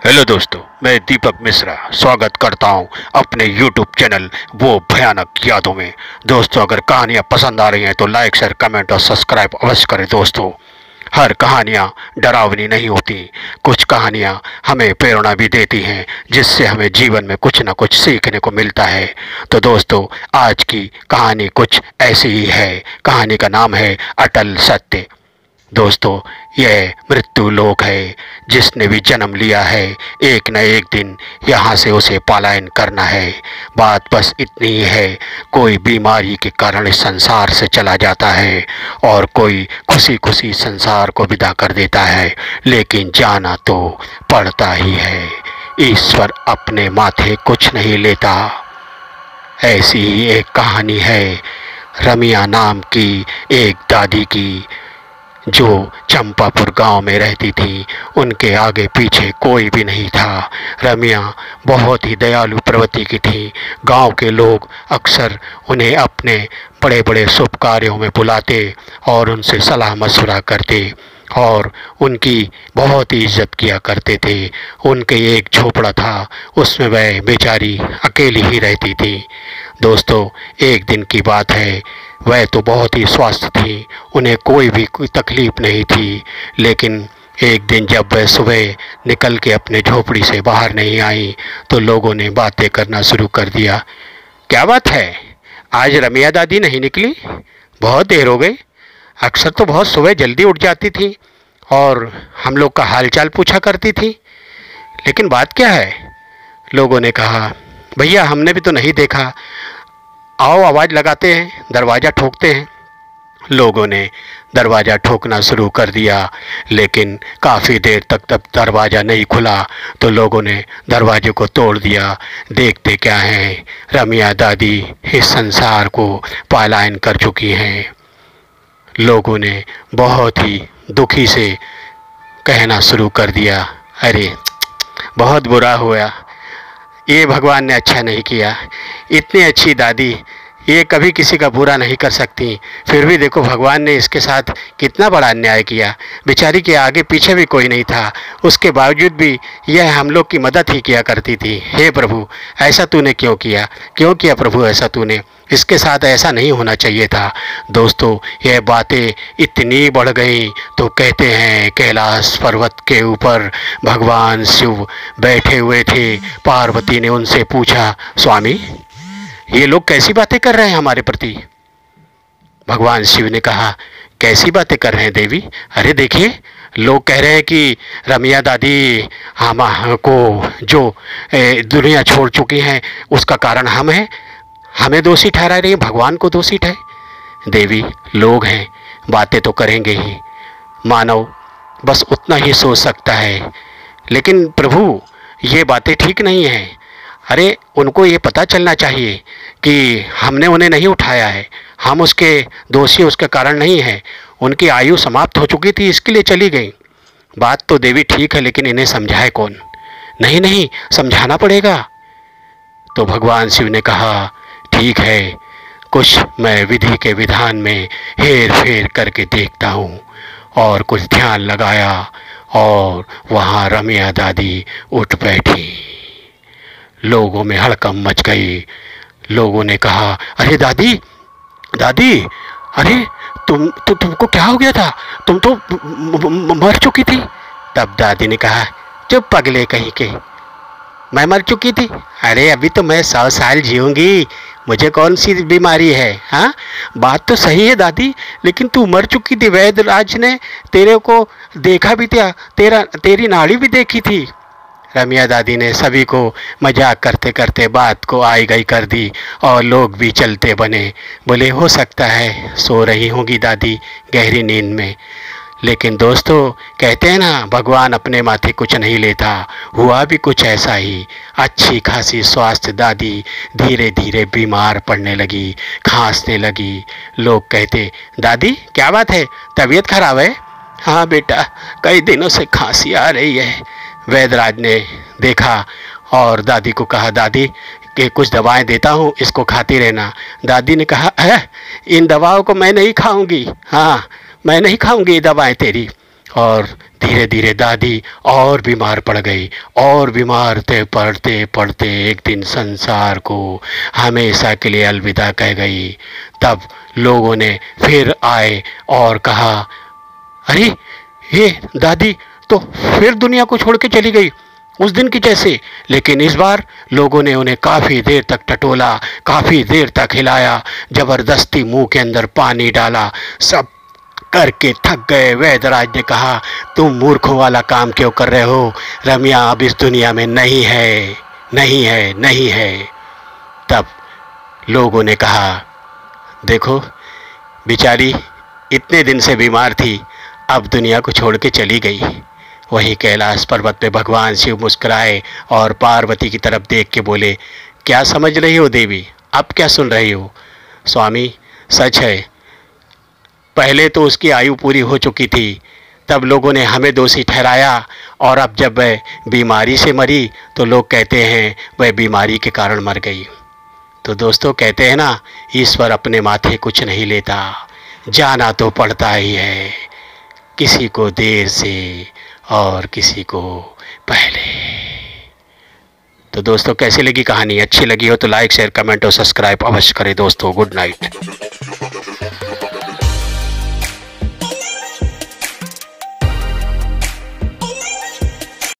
Hello दोस्तों, मैं दीपक मिश्रा स्वागत करता हूं अपने YouTube चैनल वो भयानक यादों में। दोस्तों, अगर कहानियां पसंद आ रही हैं तो लाइक शेयर कमेंट और सब्सक्राइब अवश्य करें। दोस्तों, हर कहानियां डरावनी नहीं होती। कुछ कहानियां हमें प्रेरणा भी देती हैं, जिससे हमें जीवन में कुछ न कुछ सीखने को मिलता है। तो दोस्तों, आज की कहानी कुछ ऐसी ही है। कहानी का नाम है अटल सत्य। दोस्तों, यह मृत्यु लोक है। जिसने भी जन्म लिया है, एक न एक दिन यहाँ से उसे पलायन करना है। बात बस इतनी ही है, कोई बीमारी के कारण इस संसार से चला जाता है और कोई खुशी खुशी संसार को विदा कर देता है, लेकिन जाना तो पड़ता ही है। ईश्वर अपने माथे कुछ नहीं लेता। ऐसी ही एक कहानी है रमिया नाम की एक दादी की, जो चंपापुर गांव में रहती थी। उनके आगे पीछे कोई भी नहीं था। रमिया बहुत ही दयालु प्रवृत्ति की थी। गांव के लोग अक्सर उन्हें अपने बड़े बड़े शुभ कार्यों में बुलाते और उनसे सलाह मशवरा करते और उनकी बहुत ही इज्जत किया करते थे। उनके एक झोपड़ा था, उसमें वह बेचारी अकेली ही रहती थी। दोस्तों, एक दिन की बात है। वह तो बहुत ही स्वस्थ थी, उन्हें कोई तकलीफ नहीं थी। लेकिन एक दिन जब वह सुबह निकल के अपने झोपड़ी से बाहर नहीं आई तो लोगों ने बातें करना शुरू कर दिया। क्या बात है, आज रमिया दादी नहीं निकली? बहुत देर हो गई। अक्सर तो बहुत सुबह जल्दी उठ जाती थी और हम लोग का हालचाल पूछा करती थी, लेकिन बात क्या है? लोगों ने कहा, भैया हमने भी तो नहीं देखा, आओ आवाज़ लगाते हैं, दरवाज़ा ठोकते हैं। लोगों ने दरवाज़ा ठोकना शुरू कर दिया, लेकिन काफ़ी देर तक तब दरवाज़ा नहीं खुला तो लोगों ने दरवाजे को तोड़ दिया। देखते क्या हैं, रमिया दादी इस संसार को पलायन कर चुकी हैं। लोगों ने बहुत ही दुखी से कहना शुरू कर दिया, अरे बहुत बुरा हुआ, ये भगवान ने अच्छा नहीं किया। इतनी अच्छी दादी, ये कभी किसी का बुरा नहीं कर सकती, फिर भी देखो भगवान ने इसके साथ कितना बड़ा अन्याय किया। बेचारी के आगे पीछे भी कोई नहीं था, उसके बावजूद भी यह हम लोग की मदद ही किया करती थी। हे प्रभु, ऐसा तूने क्यों किया? क्यों किया प्रभु ऐसा तूने? इसके साथ ऐसा नहीं होना चाहिए था। दोस्तों, यह बातें इतनी बढ़ गई तो कहते हैं कैलाश पर्वत के ऊपर भगवान शिव बैठे हुए थे। पार्वती ने उनसे पूछा, स्वामी ये लोग कैसी बातें कर रहे हैं हमारे प्रति? भगवान शिव ने कहा, कैसी बातें कर रहे हैं देवी? अरे देखिए, लोग कह रहे हैं कि रमिया दादी हमको जो दुनिया छोड़ चुकी हैं उसका कारण हम हैं, हमें दोषी ठहरा रही हैं, भगवान को दोषी ठहराए। देवी, लोग हैं, बातें तो करेंगे ही, मानव बस उतना ही सोच सकता है, लेकिन प्रभु ये बातें ठीक नहीं हैं। अरे उनको ये पता चलना चाहिए कि हमने उन्हें नहीं उठाया है, हम उसके दोषी उसके कारण नहीं हैं। उनकी आयु समाप्त हो चुकी थी, इसके लिए चली गई। बात तो देवी ठीक है, लेकिन इन्हें समझाए कौन? नहीं नहीं, समझाना पड़ेगा। तो भगवान शिव ने कहा, ठीक है, कुछ मैं विधि के विधान में हेर फेर करके देखता हूँ। और कुछ ध्यान लगाया और वहाँ रमिया दादी उठ बैठी। लोगों में हड़कंप मच गई। लोगों ने कहा, अरे दादी दादी, अरे तुमको क्या हो गया था? तुम तो मर चुकी थी। तब दादी ने कहा, चुप पगले कहीं के, मैं मर चुकी थी? अरे अभी तो मैं 100 साल जीऊँगी, मुझे कौन सी बीमारी है? हाँ, बात तो सही है दादी, लेकिन तू मर चुकी थी। वैद्यराज ने तेरे को देखा भी था, तेरी नाड़ी भी देखी थी। रमिया दादी ने सभी को मजाक करते करते बात को आई गई कर दी और लोग भी चलते बने। बोले, हो सकता है सो रही होंगी दादी गहरी नींद में। लेकिन दोस्तों, कहते हैं ना, भगवान अपने माथे कुछ नहीं लेता। हुआ भी कुछ ऐसा ही। अच्छी खासी स्वास्थ्य दादी धीरे धीरे बीमार पड़ने लगी, खांसने लगी। लोग कहते, दादी क्या बात है, तबीयत खराब है? हाँ बेटा, कई दिनों से खांसी आ रही है। वैद्यराज ने देखा और दादी को कहा, दादी कि कुछ दवाएं देता हूँ, इसको खाती रहना। दादी ने कहा, इन दवाओं को मैं नहीं खाऊंगी। हाँ, मैं नहीं खाऊंगी ये दवाएं तेरी। और धीरे धीरे दादी और बीमार पड़ गई और बीमार पड़ते पड़ते एक दिन संसार को हमेशा के लिए अलविदा कह गई। तब लोगों ने फिर आए और कहा, अरे ये दादी तो फिर दुनिया को छोड़ के चली गई उस दिन की जैसे। लेकिन इस बार लोगों ने उन्हें काफ़ी देर तक टटोला, काफ़ी देर तक हिलाया, ज़बरदस्ती मुंह के अंदर पानी डाला, सब करके थक गए। वैद्यराज ने कहा, तुम मूर्खों वाला काम क्यों कर रहे हो? रम्या अब इस दुनिया में नहीं है, नहीं है, नहीं है। तब लोगों ने कहा, देखो बेचारी इतने दिन से बीमार थी, अब दुनिया को छोड़ के चली गई। वहीं कैलाश पर्वत पे भगवान शिव मुस्कुराए और पार्वती की तरफ देख के बोले, क्या समझ रही हो देवी? अब क्या सुन रही हो? स्वामी सच है, पहले तो उसकी आयु पूरी हो चुकी थी, तब लोगों ने हमें दोषी ठहराया, और अब जब वह बीमारी से मरी तो लोग कहते हैं वह बीमारी के कारण मर गई। तो दोस्तों कहते हैं ना, ईश्वर अपने माथे कुछ नहीं लेता, जाना तो पड़ता ही है, किसी को देर से और किसी को पहले। तो दोस्तों कैसी लगी कहानी? अच्छी लगी हो तो लाइक शेयर कमेंट और सब्सक्राइब अवश्य करें दोस्तों। Good night.